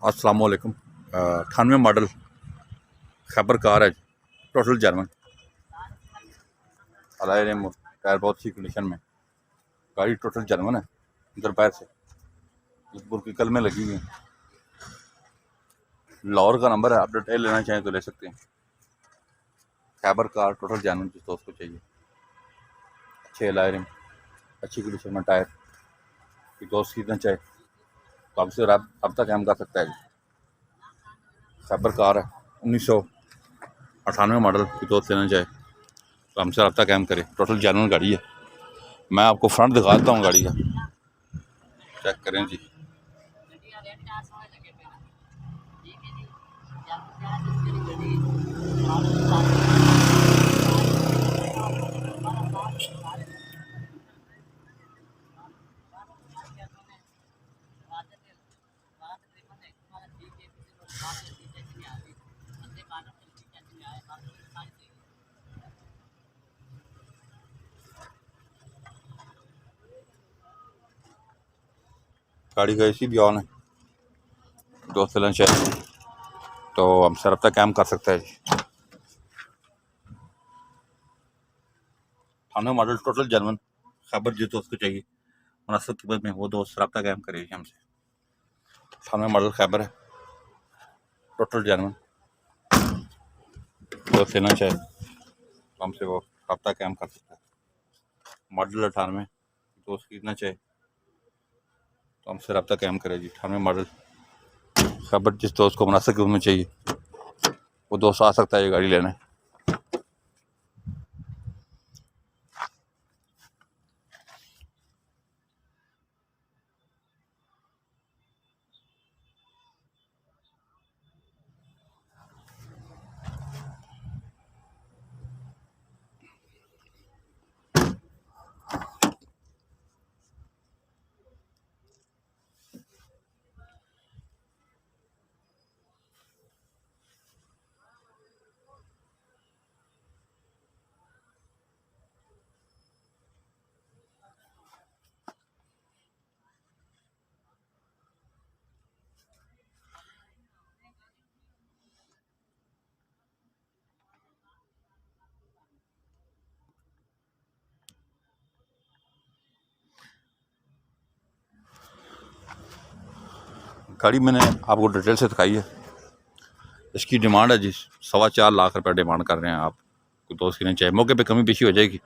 अस्सलाम वालेकुम। 98 model Khyber car है, टोटल जर्मन। अलाय ने टायर बहुत अच्छी कंडीशन में, गाड़ी टोटल जर्मन है। इधर पैर से की कल में लगी हुई है। लाहौर का नंबर है, आप डिटेल लेना चाहें तो ले सकते हैं। खैबर कार टोटल जर्मन, जिस दोस्त को चाहिए। अच्छे अलाय रिम, अच्छी कंडीशन में टायर, कि दोस्त खरीदना चाहे तो आपसे रब्ता कायम कर सकता है। खैबर कार है, 1998 मॉडल, की दोस्त लेना चाहे तो हमसे रब्ता कायम करे। टोटल जर्मन गाड़ी है। मैं आपको फ्रंट दिखा देता हूँ गाड़ी का, चेक करें जी। गाड़ी का एसी भी ऑन है, दोस्त लंच है तो हमसे रब्ता कायम कर सकता है जी। 98 मॉडल टोटल जर्मन खैबर, जिस दोस्त को चाहिए मुनासिब कीमत में, वो दोस्त रब्ता कायम करेगी हमसे। 98 मॉडल खैबर है, टोटल जर्मन। दोस्त लेना चाहे तो हमसे वो रब्ता कायम कर सकता है। मॉडल 98, दोस्त खरीदना चाहे तो हमसे रब्ता कायम करे जी। 98 मॉडल खैबर, जिस दोस्त को मुनासिब कीमत में चाहिए वो दोस्त आ सकता है ये गाड़ी लेने। गाड़ी मैंने आपको डिटेल से दिखाई है। इसकी डिमांड है जी 4.25 लाख रुपये डिमांड कर रहे हैं आप। तो दोस्त खरीदना चाहिए, मौके पे कमी पेशी हो जाएगी।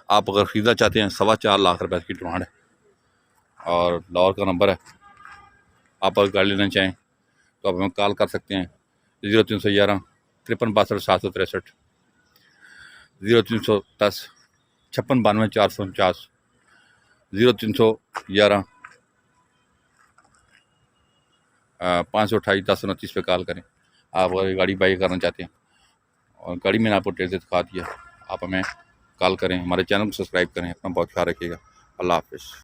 आप अगर ख़रीदना चाहते हैं 4.25 लाख रुपये की डिमांड है, और लाहौर का नंबर है। आप अगर गाड़ी लेना चाहें तो आप हमें कॉल कर सकते हैं 0311 53 62 763, 0310 56 92 449, 0311 528 1029 पे कॉल करें। आप अगर गाड़ी बाई करना चाहते हैं, और गाड़ी मैंने आपको डिटेल से दिखा दिया, आप हमें कॉल करें। हमारे चैनल को सब्सक्राइब करें। अपना बहुत ख्याल रखिएगा। अल्लाह हाफिज़।